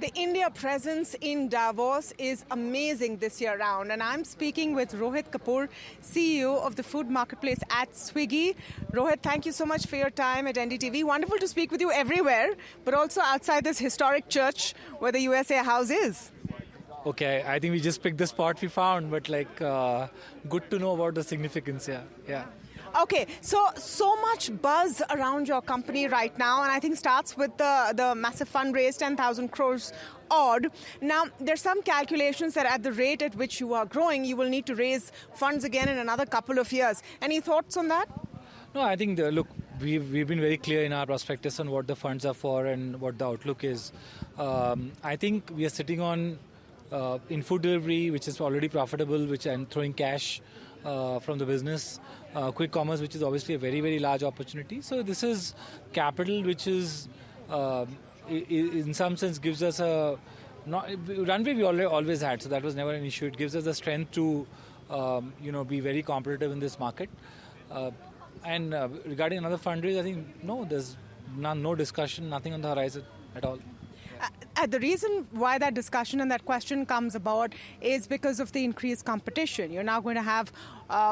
The India presence in Davos is amazing this year round, and I'm speaking with Rohit Kapoor, CEO of the food marketplace at Swiggy. Rohit, thank you so much for your time at NDTV. Wonderful to speak with you everywhere, but also outside this historic church where the USA House is. Okay, I think we just picked the spot we found, but good to know about the significance. Yeah. Okay, so much buzz around your company right now, and I think starts with the massive fundraise, 10,000 crores odd. Now, there's some calculations that at the rate at which you are growing, you will need to raise funds again in another couple of years. Any thoughts on that? No, I think we've been very clear in our prospectus on what the funds are for and what the outlook is. I think we are sitting on in food delivery, which is already profitable, which I'm throwing cash from the business, quick commerce, which is obviously a very, very large opportunity. So this is capital, which is in some sense gives us runway we always had, so that was never an issue. It gives us the strength to be very competitive in this market. And regarding another fundraise, I think there's no discussion, nothing on the horizon at all. The reason why that discussion and that question comes about is because of the increased competition. You're now going to have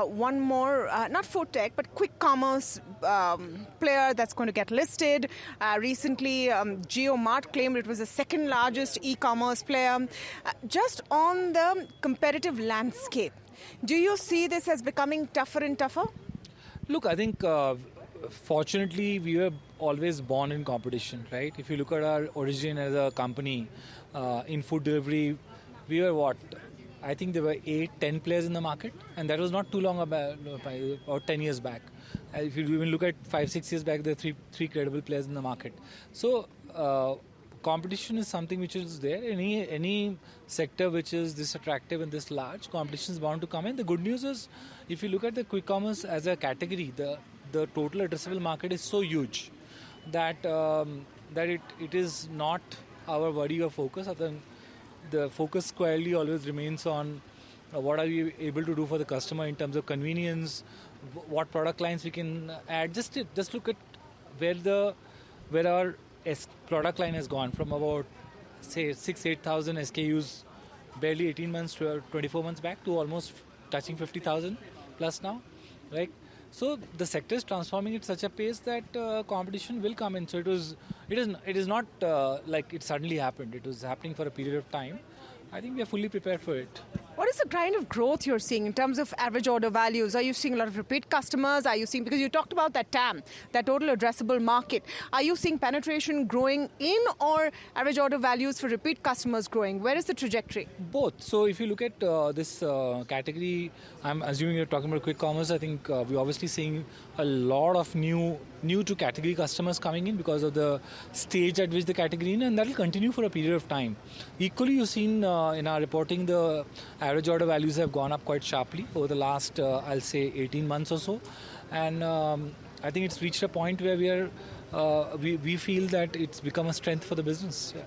one more, not food tech, but quick commerce player that's going to get listed. Recently, JioMart claimed it was the second largest e-commerce player. Just on the competitive landscape, do you see this as becoming tougher and tougher? Look, I think fortunately, we were always born in competition, right? If you look at our origin as a company in food delivery, we were I think there were 8-10 players in the market, and that was not too long about 10 years back. If you even look at 5-6 years back, there are three credible players in the market. So competition is something which is there. Any sector which is this attractive and this large, competition is bound to come in. The good news is, if you look at the quick commerce as a category, the total addressable market is so huge that it is not our worry or focus. The focus squarely always remains on what are we able to do for the customer in terms of convenience, what product lines we can add. Just look at where our product line has gone from about, say, 6,000-8,000 SKUs barely 18 months to 24 months back to almost touching 50,000 plus now, right? So the sector is transforming at such a pace that competition will come in. So it is not like it suddenly happened. It was happening for a period of time. I think we are fully prepared for it. What is the kind of growth you're seeing in terms of average order values? Are you seeing a lot of repeat customers? Are you seeing, because you talked about that TAM, that total addressable market, are you seeing penetration growing in or average order values for repeat customers growing? Where is the trajectory? Both. So if you look at this category, I'm assuming you're talking about quick commerce. I think we're obviously seeing a lot of new to category customers coming in because of the stage at which the category is, and that will continue for a period of time. Equally, you've seen in our reporting the average order values have gone up quite sharply over the last, I'll say, 18 months or so. And I think it's reached a point where we feel that it's become a strength for the business. Yeah.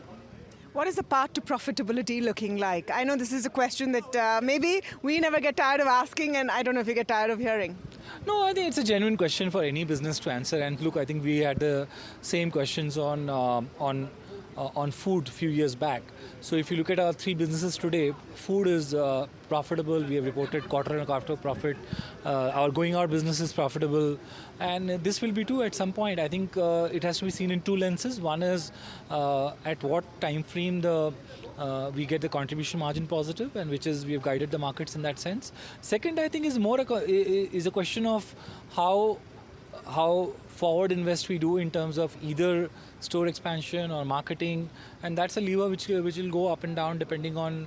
What is the path to profitability looking like? I know this is a question that maybe we never get tired of asking, and I don't know if you get tired of hearing. No, I think it's a genuine question for any business to answer. And look, I think we had the same questions on food a few years back. So if you look at our three businesses today, food is profitable. We have reported quarter and quarter profit. Our going out business is profitable. And this will be too at some point. I think it has to be seen in two lenses. One is at what time frame we get the contribution margin positive, and which is we have guided the markets in that sense. Second, I think is a question of how forward invest we do in terms of either store expansion or marketing, and that's a lever which will go up and down depending on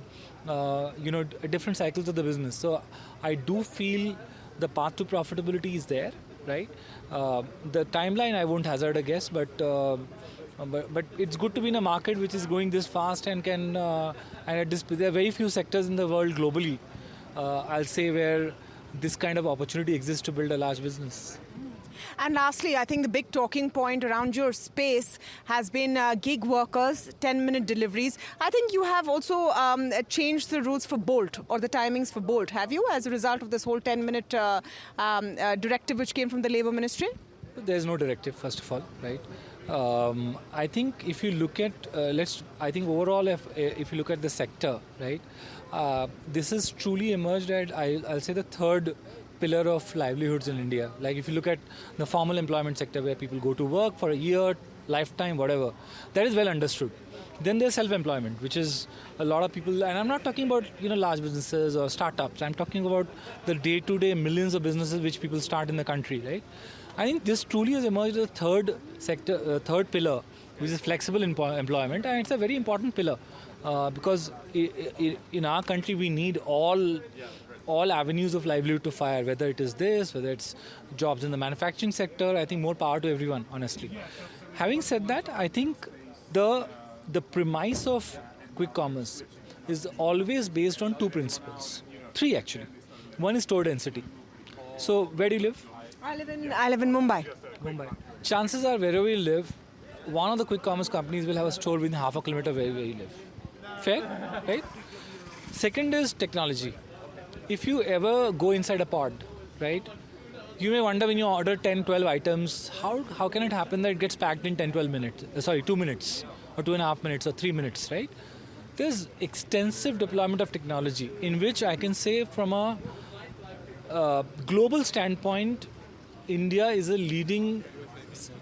different cycles of the business. So I do feel the path to profitability is there, right? The timeline I won't hazard a guess, but it's good to be in a market which is growing this fast and can there are very few sectors in the world globally, I'll say, where this kind of opportunity exists to build a large business. And lastly, I think the big talking point around your space has been gig workers, 10-minute deliveries. I think you have also changed the rules for Bolt, or the timings for Bolt, have you, as a result of this whole 10-minute directive which came from the Labour Ministry? There's no directive, first of all, right? I think if you look at I think overall, if you look at the sector, right, this is truly emerged at I'll say the third pillar of livelihoods in India. Like if you look at the formal employment sector where people go to work for a year, lifetime, whatever, that is well understood. Then there's self-employment, which is a lot of people, and I'm not talking about large businesses or startups. I'm talking about the day-to-day millions of businesses which people start in the country, right? I think this truly has emerged as a third sector, third pillar, which is flexible employment, and it's a very important pillar because in our country we need all avenues of livelihood to fire, whether it is this, whether it's jobs in the manufacturing sector. I think more power to everyone, honestly. Having said that, I think the premise of quick commerce is always based on two principles. Three, actually. One is store density. So where do you live? I live in Mumbai. Mumbai. Chances are wherever you live, one of the quick commerce companies will have a store within half a kilometer where you live. Fair? Right? Second is technology. If you ever go inside a pod, right, you may wonder when you order 10, 12 items, how can it happen that it gets packed in 10, 12 minutes? 2 minutes or 2.5 minutes or 3 minutes, right? There's extensive deployment of technology in which I can say from a global standpoint, India is a leading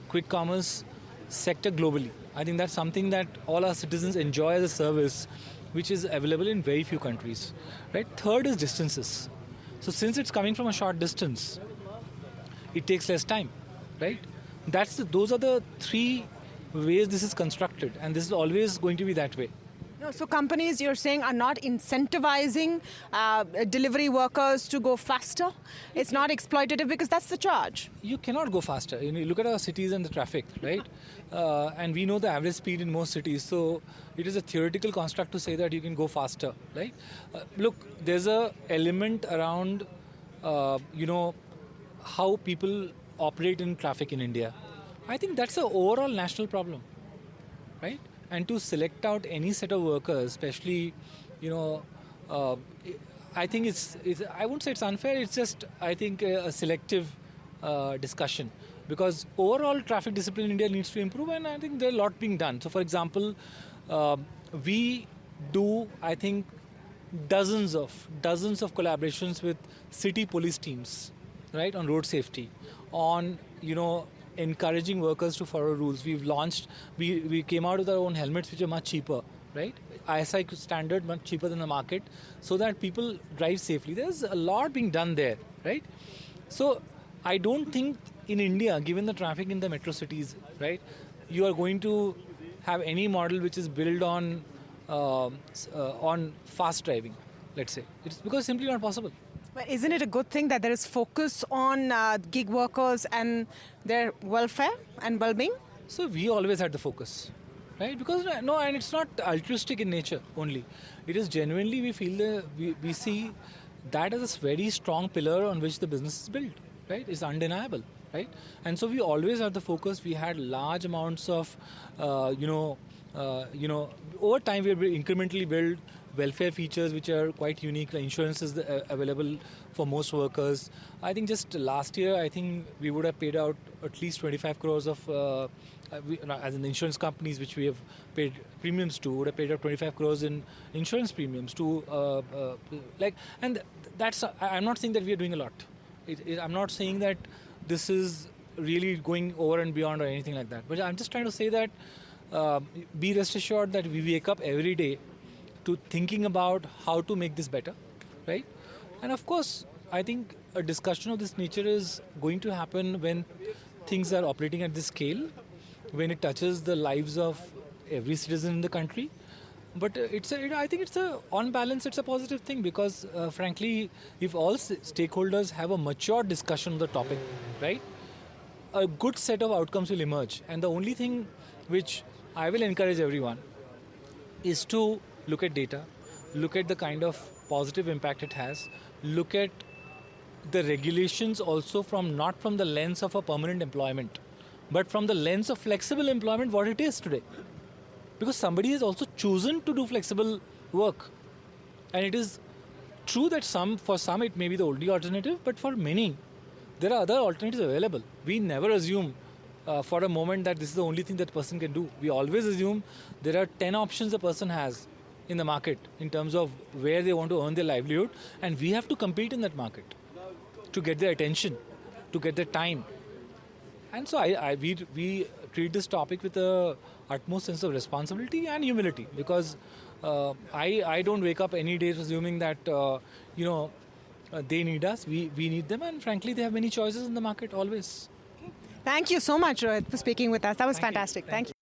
quick commerce sector globally. I think that's something that all our citizens enjoy as a service, which is available in very few countries. Right? Third is distances. So since it's coming from a short distance, it takes less time. Right? Those are the three ways this is constructed, and this is always going to be that way. No, so companies, you're saying, are not incentivizing delivery workers to go faster? It's not exploitative because that's the charge. You cannot go faster. You look at our cities and the traffic, right? And we know the average speed in most cities. So it is a theoretical construct to say that you can go faster, right? Look, there's a element around, how people operate in traffic in India. I think that's an overall national problem, right? And to select out any set of workers, especially, I think I won't say it's unfair, it's just, I think, a selective discussion. Because overall traffic discipline in India needs to improve, and I think there's a lot being done. So, for example, we do, I think, dozens of collaborations with city police teams, right, on road safety, on, encouraging workers to follow rules. We've launched, we came out with our own helmets which are much cheaper, right? ISI standard, much cheaper than the market, so that people drive safely. There's a lot being done there, right? So I don't think in India, given the traffic in the metro cities, right, you are going to have any model which is built on fast driving, let's say. It's because simply not possible. But isn't it a good thing that there is focus on gig workers and their welfare and well-being? So we always had the focus, right? Because no, and it's not altruistic in nature only. It is genuinely, we feel we see that as a very strong pillar on which the business is built, right? It's undeniable, right? And so we always had the focus. We had large amounts of, over time we have incrementally built welfare features which are quite unique. The insurance is available for most workers. I think just last year, I think we would have paid out at least 25 crores of, as in the insurance companies which we have paid premiums to, would have paid out 25 crores in insurance premiums to, and that's, I'm not saying that we are doing a lot. I'm not saying that this is really going over and beyond or anything like that. But I'm just trying to say that be rest assured that we wake up every day to thinking about how to make this better, right? And of course, I think a discussion of this nature is going to happen when things are operating at this scale, when it touches the lives of every citizen in the country. But I think on balance, it's a positive thing because, frankly, if all stakeholders have a mature discussion on the topic, right, a good set of outcomes will emerge. And the only thing which I will encourage everyone is to look at data, look at the kind of positive impact it has, look at the regulations also not from the lens of a permanent employment, but from the lens of flexible employment, what it is today. Because somebody has also chosen to do flexible work. And it is true that for some it may be the only alternative, but for many, there are other alternatives available. We never assume for a moment that this is the only thing that person can do. We always assume there are 10 options a person has in the market in terms of where they want to earn their livelihood, and we have to compete in that market to get their attention, to get their time. And so we treat this topic with the utmost sense of responsibility and humility, because I don't wake up any day assuming that they need us, we need them, and frankly they have many choices in the market always. Thank you so much, Rohit, for speaking with us. That was Thank you. fantastic. Thank you.